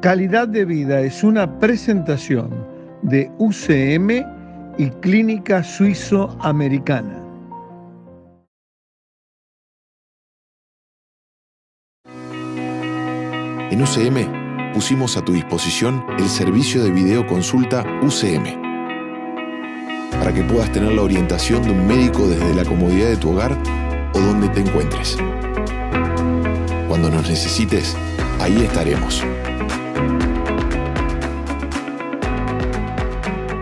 Calidad de Vida es una presentación de UCM y Clínica Suizo-Americana. En UCM pusimos a tu disposición el servicio de videoconsulta UCM para que puedas tener la orientación de un médico desde la comodidad de tu hogar o donde te encuentres. Cuando nos necesites, ahí estaremos.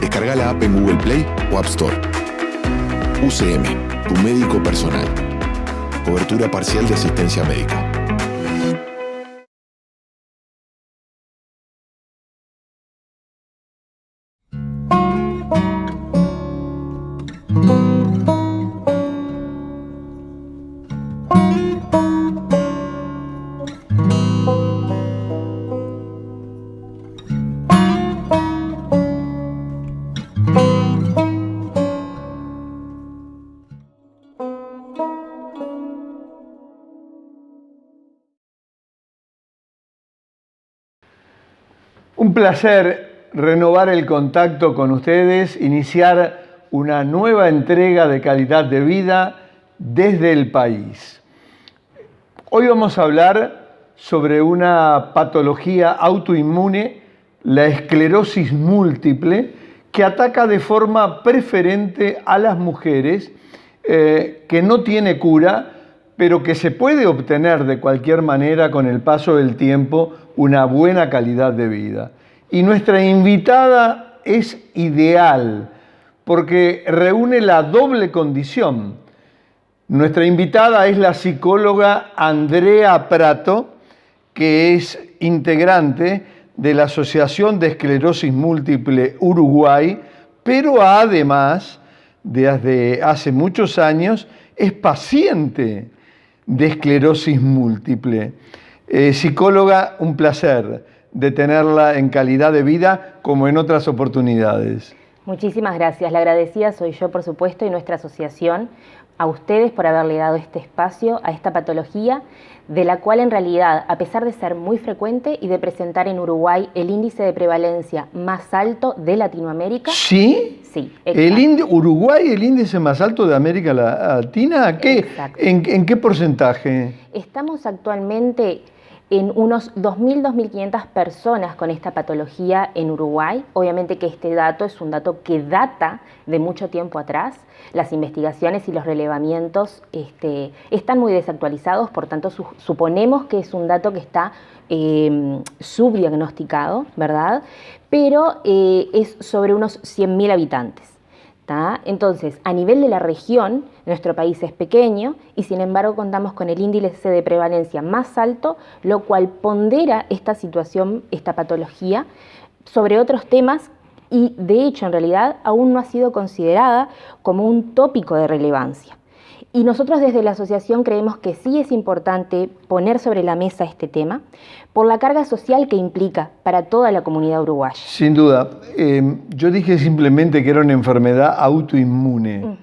Descarga la app en Google Play o App Store. UCM, tu médico personal. Cobertura parcial de asistencia médica. Un placer renovar el contacto con ustedes, iniciar una nueva entrega de Calidad de Vida desde el país. Hoy vamos a hablar sobre una patología autoinmune, la esclerosis múltiple, que ataca de forma preferente a las mujeres, que no tiene cura, pero que se puede obtener de cualquier manera con el paso del tiempo una buena calidad de vida. Y nuestra invitada es ideal porque reúne la doble condición. Nuestra invitada es la psicóloga Andrea Prato, que es integrante de la Asociación de Esclerosis Múltiple Uruguay, pero además, desde hace muchos años, es paciente de esclerosis múltiple. Psicóloga, un placer de tenerla en Calidad de Vida como en otras oportunidades. Muchísimas gracias. La agradecida soy yo, por supuesto, y nuestra asociación, a ustedes por haberle dado este espacio a esta patología, de la cual en realidad, a pesar de ser muy frecuente y de presentar en Uruguay el índice de prevalencia más alto de Latinoamérica. ¿Sí? Sí, ¿Uruguay el índice más alto de América Latina? ¿En qué porcentaje? Estamos actualmente en unos 2.000, 2.500 personas con esta patología en Uruguay. Obviamente que este dato es un dato que data de mucho tiempo atrás. Las investigaciones y los relevamientos están muy desactualizados, por tanto suponemos que es un dato que está subdiagnosticado, ¿verdad? Pero es sobre unos 100.000 habitantes. ¿Tá? Entonces, a nivel de la región, nuestro país es pequeño y sin embargo contamos con el índice de prevalencia más alto, lo cual pondera esta situación, esta patología, sobre otros temas y de hecho en realidad aún no ha sido considerada como un tópico de relevancia. Y nosotros desde la asociación creemos que sí es importante poner sobre la mesa este tema por la carga social que implica para toda la comunidad uruguaya. Sin duda. Yo dije simplemente que era una enfermedad autoinmune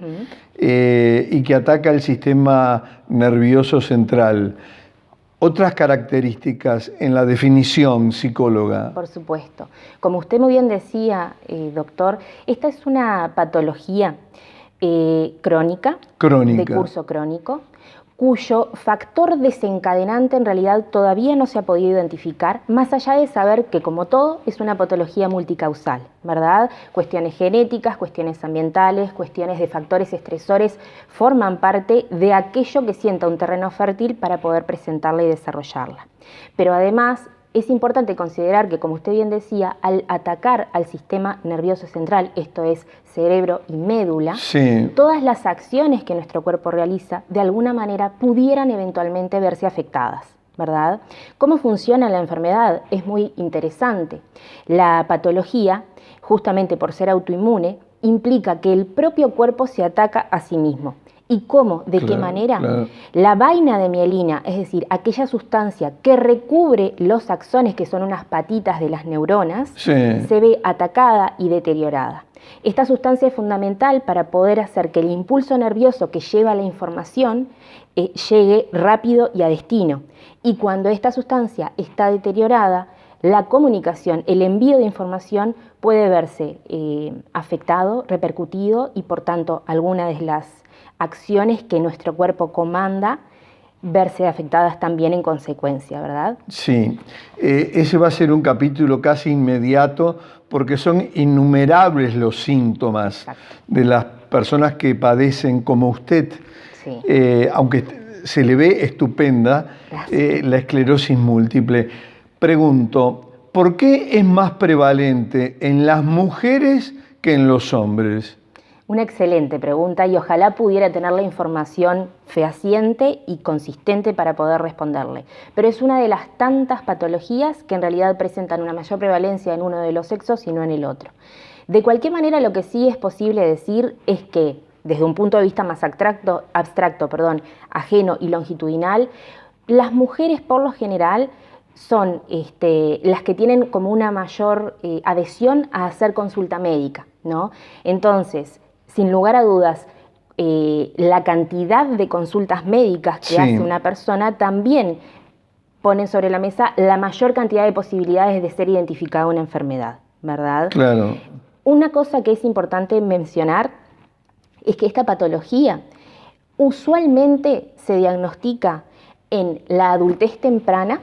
y que ataca el sistema nervioso central. Otras características en la definición psicóloga. Por supuesto. Como usted muy bien decía, doctor, esta es una patología crónica, de curso crónico, cuyo factor desencadenante en realidad todavía no se ha podido identificar, más allá de saber que, como todo, es una patología multicausal, ¿verdad? Cuestiones genéticas, cuestiones ambientales, cuestiones de factores estresores forman parte de aquello que sienta un terreno fértil para poder presentarla y desarrollarla. Pero además, es importante considerar que, como usted bien decía, al atacar al sistema nervioso central, esto es cerebro y médula, sí, todas las acciones que nuestro cuerpo realiza de alguna manera pudieran eventualmente verse afectadas, ¿verdad? ¿Cómo funciona la enfermedad? Es muy interesante. La patología, justamente por ser autoinmune, implica que el propio cuerpo se ataca a sí mismo. ¿Y cómo? ¿De qué manera? Claro. La vaina de mielina, es decir, aquella sustancia que recubre los axones, que son unas patitas de las neuronas, sí, se ve atacada y deteriorada. Esta sustancia es fundamental para poder hacer que el impulso nervioso que lleva la información llegue rápido y a destino. Y cuando esta sustancia está deteriorada, la comunicación, el envío de información puede verse afectado, repercutido y por tanto alguna de las acciones que nuestro cuerpo comanda verse afectadas también en consecuencia, ¿verdad? Sí, ese va a ser un capítulo casi inmediato porque son innumerables los síntomas de las personas que padecen como usted, sí. Aunque se le ve estupenda, la esclerosis múltiple. Pregunto, ¿por qué es más prevalente en las mujeres que en los hombres? Una excelente pregunta y ojalá pudiera tener la información fehaciente y consistente para poder responderle. Pero es una de las tantas patologías que en realidad presentan una mayor prevalencia en uno de los sexos y no en el otro. De cualquier manera, lo que sí es posible decir es que, desde un punto de vista más abstracto, ajeno y longitudinal, las mujeres por lo general son las que tienen como una mayor adhesión a hacer consulta médica, ¿no? Entonces, sin lugar a dudas, la cantidad de consultas médicas que hace una persona también pone sobre la mesa la mayor cantidad de posibilidades de ser identificada una enfermedad, ¿verdad? Claro. Una cosa que es importante mencionar es que esta patología usualmente se diagnostica en la adultez temprana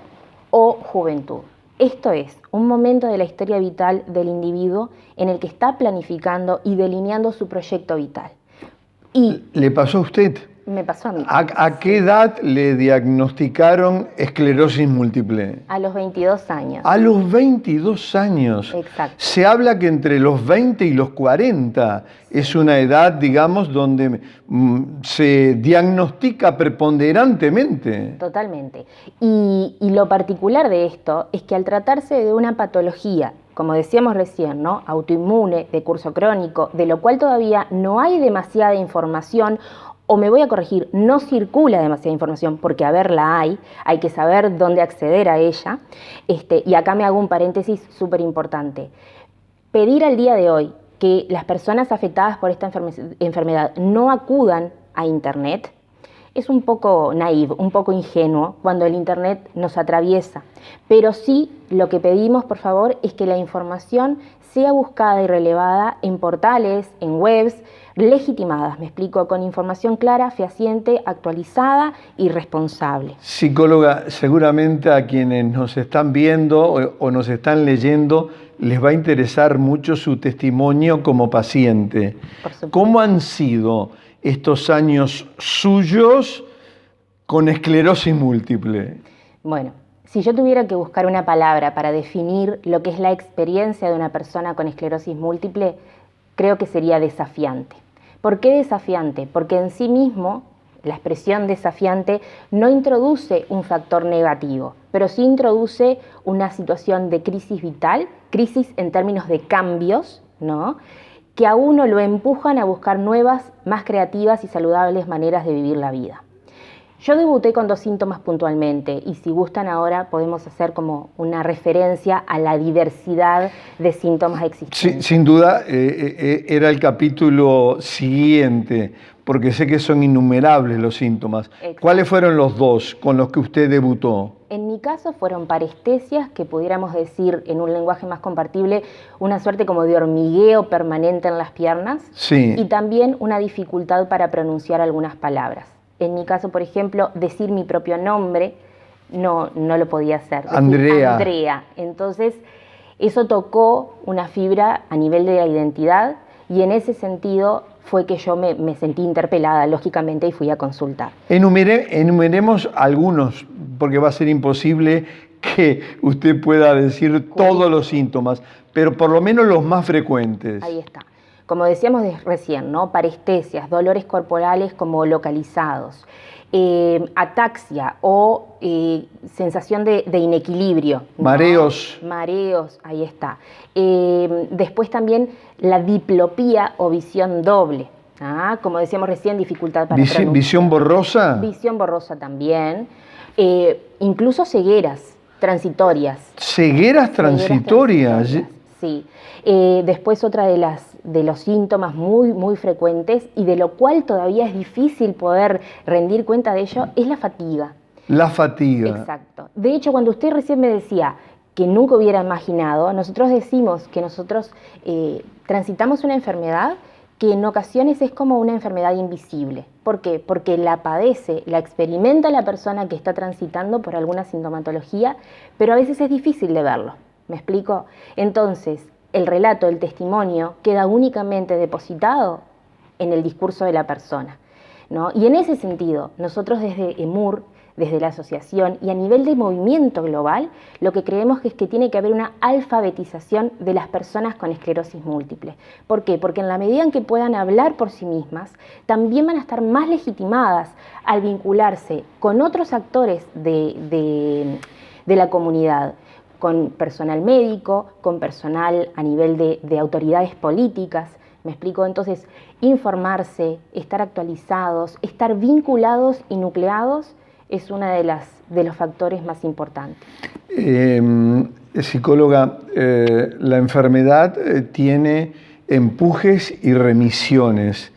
o juventud. Esto es un momento de la historia vital del individuo en el que está planificando y delineando su proyecto vital. Y ¿le pasó a usted? Me pasó a mí. ¿A qué edad le diagnosticaron esclerosis múltiple? A los 22 años. A los 22 años. Exacto. Se habla que entre los 20 y los 40 es una edad, digamos, donde se diagnostica preponderantemente. Totalmente. Y lo particular de esto es que al tratarse de una patología, como decíamos recién, ¿no?, autoinmune, de curso crónico, de lo cual todavía no hay demasiada información, o me voy a corregir, no circula demasiada información, porque a ver, la hay que saber dónde acceder a ella, y acá me hago un paréntesis súper importante. Pedir al día de hoy que las personas afectadas por esta enfermedad no acudan a Internet es un poco naive, un poco ingenuo cuando el Internet nos atraviesa, pero sí lo que pedimos, por favor, es que la información sea buscada y relevada en portales, en webs, legitimadas, me explico, con información clara, fehaciente, actualizada y responsable. Psicóloga, seguramente a quienes nos están viendo o nos están leyendo les va a interesar mucho su testimonio como paciente. ¿Cómo han sido estos años suyos con esclerosis múltiple? Bueno, si yo tuviera que buscar una palabra para definir lo que es la experiencia de una persona con esclerosis múltiple, creo que sería desafiante. ¿Por qué desafiante? Porque en sí mismo la expresión desafiante no introduce un factor negativo, pero sí introduce una situación de crisis vital, crisis en términos de cambios, ¿no?, que a uno lo empujan a buscar nuevas, más creativas y saludables maneras de vivir la vida. Yo debuté con 2 síntomas puntualmente y si gustan ahora podemos hacer como una referencia a la diversidad de síntomas existentes. Sí, sin duda era el capítulo siguiente, porque sé que son innumerables los síntomas. Exacto. ¿Cuáles fueron los 2 con los que usted debutó? En mi caso fueron parestesias, que pudiéramos decir en un lenguaje más compartible, una suerte como de hormigueo permanente en las piernas, sí, y también una dificultad para pronunciar algunas palabras. En mi caso, por ejemplo, decir mi propio nombre no lo podía hacer. Andrea. Entonces, eso tocó una fibra a nivel de la identidad y en ese sentido fue que yo me sentí interpelada, lógicamente, y fui a consultar. Enumeremos algunos, porque va a ser imposible que usted pueda decir todos los síntomas, pero por lo menos los más frecuentes. Ahí está. Como decíamos recién, ¿no?, parestesias, dolores corporales como localizados, ataxia o sensación de inequilibrio, ¿no? Mareos, ahí está. Después también la diplopía o visión doble. Como decíamos recién, dificultad para pronunciar. ¿Visión borrosa? Visión borrosa también. Incluso cegueras transitorias. ¿Cegueras transitorias? Sí. Después otra de los síntomas muy, muy frecuentes y de lo cual todavía es difícil poder rendir cuenta de ello es la fatiga. La fatiga. Exacto. De hecho, cuando usted recién me decía que nunca hubiera imaginado. Nosotros decimos que nosotros transitamos una enfermedad que en ocasiones es como una enfermedad invisible. ¿Por qué? Porque la padece, la experimenta la persona que está transitando por alguna sintomatología, pero a veces es difícil de verlo. ¿Me explico? Entonces, el relato, el testimonio, queda únicamente depositado en el discurso de la persona, ¿no? Y en ese sentido, nosotros desde EMUR, desde la asociación y a nivel de movimiento global, lo que creemos es que tiene que haber una alfabetización de las personas con esclerosis múltiple. ¿Por qué? Porque en la medida en que puedan hablar por sí mismas, también van a estar más legitimadas al vincularse con otros actores de la comunidad, con personal médico, con personal a nivel de autoridades políticas. ¿Me explico? Entonces, informarse, estar actualizados, estar vinculados y nucleados es uno de los factores más importantes. Psicóloga, la enfermedad tiene empujes y remisiones,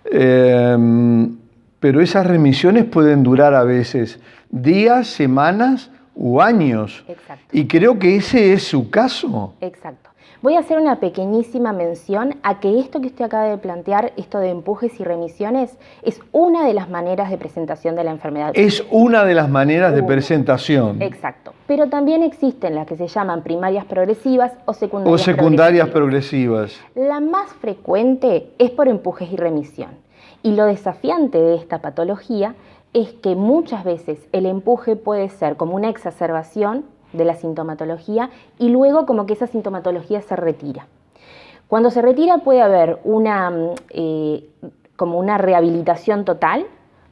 pero esas remisiones pueden durar a veces días, semanas u años. Exacto. Y creo que ese es su caso. Exacto. Voy a hacer una pequeñísima mención a que esto que usted acaba de plantear, esto de empujes y remisiones, es una de las maneras de presentación de la enfermedad. Es una de las maneras de presentación. Exacto. Pero también existen las que se llaman primarias progresivas o secundarias, progresivas. La más frecuente es por empujes y remisión. Y lo desafiante de esta patología es que muchas veces el empuje puede ser como una exacerbación de la sintomatología y luego como que esa sintomatología se retira. Cuando se retira puede haber como una rehabilitación total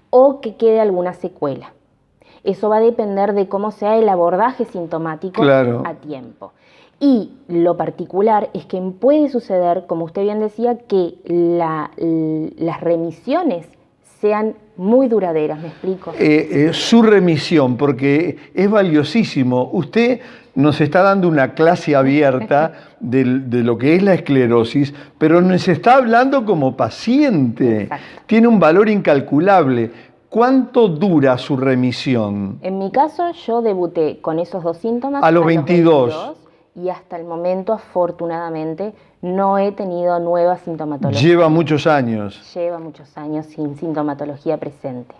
o que quede alguna secuela. Eso va a depender de cómo sea el abordaje sintomático a tiempo. Y lo particular es que puede suceder, como usted bien decía, que las remisiones sean muy duraderas, ¿me explico? Su remisión, porque es valiosísimo. Usted nos está dando una clase abierta de lo que es la esclerosis, pero nos está hablando como paciente. Exacto. Tiene un valor incalculable. ¿Cuánto dura su remisión? En mi caso, yo debuté con esos 2 síntomas a los 22. Y hasta el momento, afortunadamente, no he tenido nueva sintomatología. Lleva muchos años. Lleva muchos años sin sintomatología presente.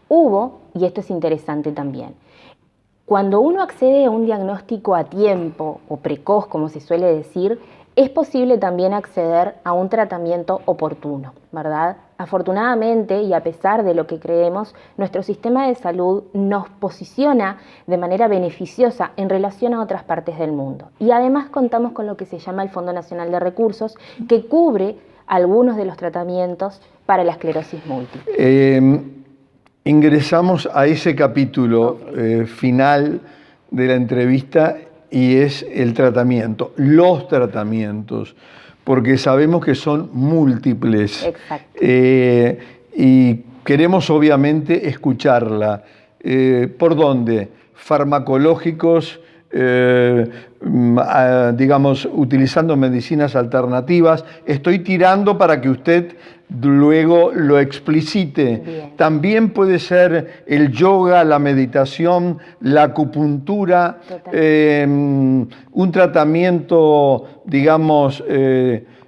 Hubo, y esto es interesante también, cuando uno accede a un diagnóstico a tiempo o precoz, como se suele decir, es posible también acceder a un tratamiento oportuno, ¿verdad? Afortunadamente, y a pesar de lo que creemos, nuestro sistema de salud nos posiciona de manera beneficiosa en relación a otras partes del mundo. Y además contamos con lo que se llama el Fondo Nacional de Recursos, que cubre algunos de los tratamientos para la esclerosis múltiple. Ingresamos a ese capítulo final de la entrevista y es el tratamiento, los tratamientos, porque sabemos que son múltiples. Exacto. Y queremos obviamente escucharla. ¿Por dónde? Farmacológicos, digamos, utilizando medicinas alternativas. Estoy tirando para que usted luego lo explicite. Bien. También puede ser el yoga, la meditación, la acupuntura, un tratamiento, digamos,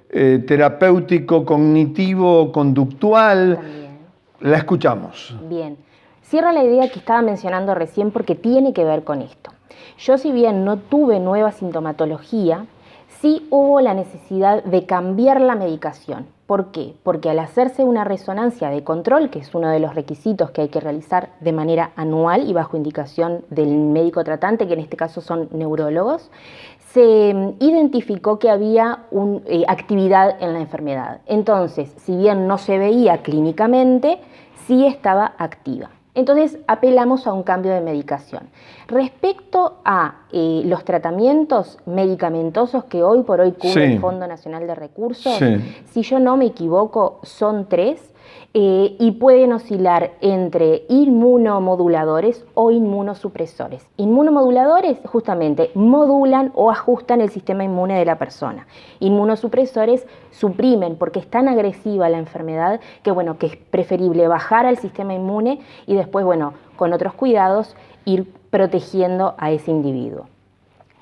terapéutico, cognitivo, conductual. También. La escuchamos. Bien. Cierra la idea que estaba mencionando recién porque tiene que ver con esto. Yo, si bien no tuve nueva sintomatología, sí hubo la necesidad de cambiar la medicación. ¿Por qué? Porque al hacerse una resonancia de control, que es uno de los requisitos que hay que realizar de manera anual y bajo indicación del médico tratante, que en este caso son neurólogos, se identificó que había actividad en la enfermedad. Entonces, si bien no se veía clínicamente, sí estaba activa. Entonces apelamos a un cambio de medicación. Respecto a los tratamientos medicamentosos que hoy por hoy cubre el Fondo Nacional de Recursos, si yo no me equivoco, son 3 y pueden oscilar entre inmunomoduladores o inmunosupresores. Inmunomoduladores justamente modulan o ajustan el sistema inmune de la persona. Inmunosupresores suprimen porque es tan agresiva la enfermedad que, bueno, que es preferible bajar al sistema inmune y después, bueno, con otros cuidados ir protegiendo a ese individuo.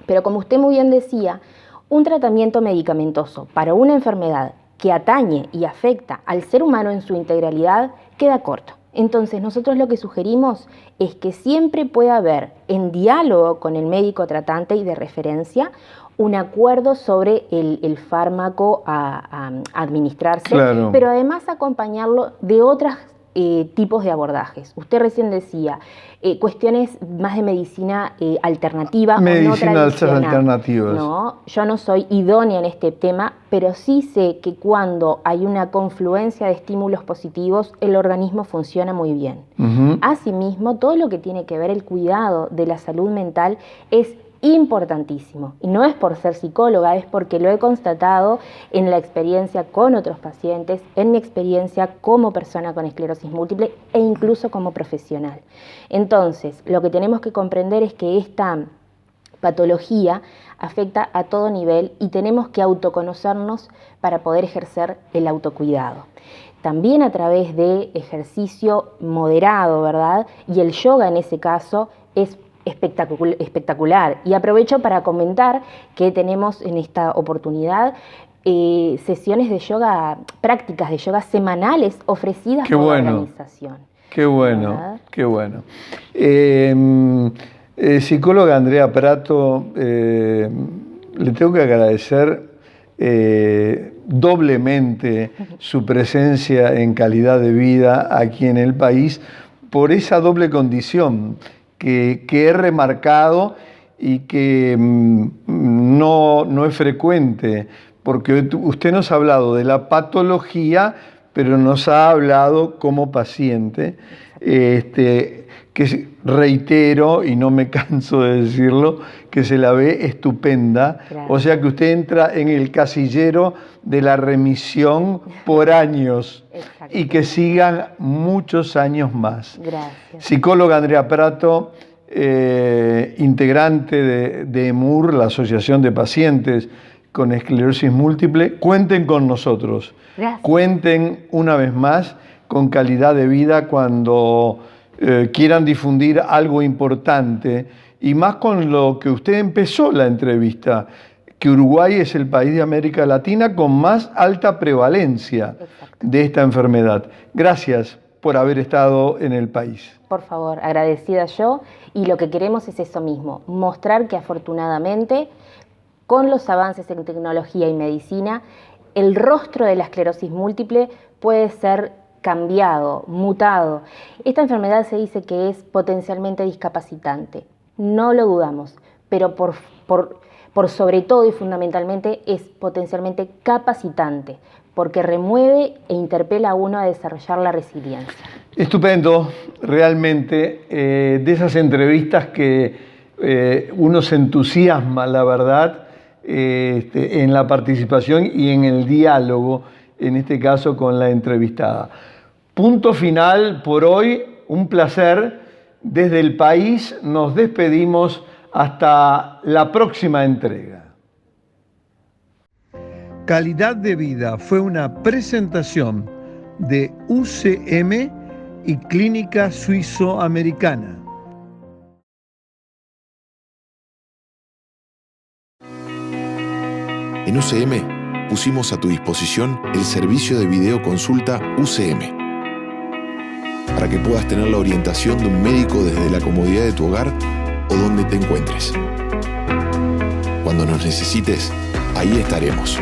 Pero como usted muy bien decía, un tratamiento medicamentoso para una enfermedad que atañe y afecta al ser humano en su integralidad queda corto. Entonces nosotros lo que sugerimos es que siempre pueda haber, en diálogo con el médico tratante y de referencia, un acuerdo sobre el fármaco a administrarse, claro, pero además acompañarlo de otros tipos de abordajes. Usted recién decía cuestiones más de medicina alternativa, medicina o no tradicional. Alternativas. No, yo no soy idónea en este tema, pero sí sé que cuando hay una confluencia de estímulos positivos, el organismo funciona muy bien. Asimismo, todo lo que tiene que ver el cuidado de la salud mental es importantísimo. Y no es por ser psicóloga, es porque lo he constatado en la experiencia con otros pacientes, en mi experiencia como persona con esclerosis múltiple e incluso como profesional. Entonces, lo que tenemos que comprender es que esta patología afecta a todo nivel y tenemos que autoconocernos para poder ejercer el autocuidado. También a través de ejercicio moderado, ¿verdad? Y el yoga en ese caso es espectacular. Y aprovecho para comentar que tenemos en esta oportunidad sesiones de yoga, prácticas de yoga semanales ofrecidas por la organización. Qué bueno, ¿verdad? Qué bueno. Psicóloga Andrea Prato, le tengo que agradecer doblemente su presencia en calidad de vida aquí en el país por esa doble condición que he remarcado y que no es frecuente, porque usted nos ha hablado de la patología, pero nos ha hablado como paciente, que reitero, y no me canso de decirlo, que se la ve estupenda. Gracias. O sea que usted entra en el casillero de la remisión por años y que sigan muchos años más. Gracias. Psicóloga Andrea Prato, integrante de EMUR, la Asociación de Pacientes con Esclerosis Múltiple, cuenten con nosotros. Gracias. Cuenten una vez más con Calidad de Vida cuando quieran difundir algo importante, y más con lo que usted empezó la entrevista, que Uruguay es el país de América Latina con más alta prevalencia de esta enfermedad. Gracias por haber estado en el país. Por favor, agradecida yo, y lo que queremos es eso mismo, mostrar que afortunadamente con los avances en tecnología y medicina, el rostro de la esclerosis múltiple puede ser cambiado, mutado. Esta enfermedad se dice que es potencialmente discapacitante, no lo dudamos, pero por sobre todo y fundamentalmente es potencialmente capacitante, porque remueve e interpela a uno a desarrollar la resiliencia. Estupendo, realmente, de esas entrevistas que uno se entusiasma, la verdad, en la participación y en el diálogo, en este caso con la entrevistada. Punto final por hoy, un placer. Desde el país nos despedimos hasta la próxima entrega. Calidad de Vida fue una presentación de UCM y Clínica Suizo-Americana. En UCM pusimos a tu disposición el servicio de videoconsulta UCM, para que puedas tener la orientación de un médico desde la comodidad de tu hogar o donde te encuentres. Cuando nos necesites, ahí estaremos.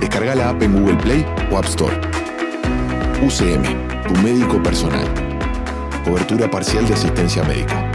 Descarga la app en Google Play o App Store. UCM, tu médico personal. Cobertura parcial de asistencia médica.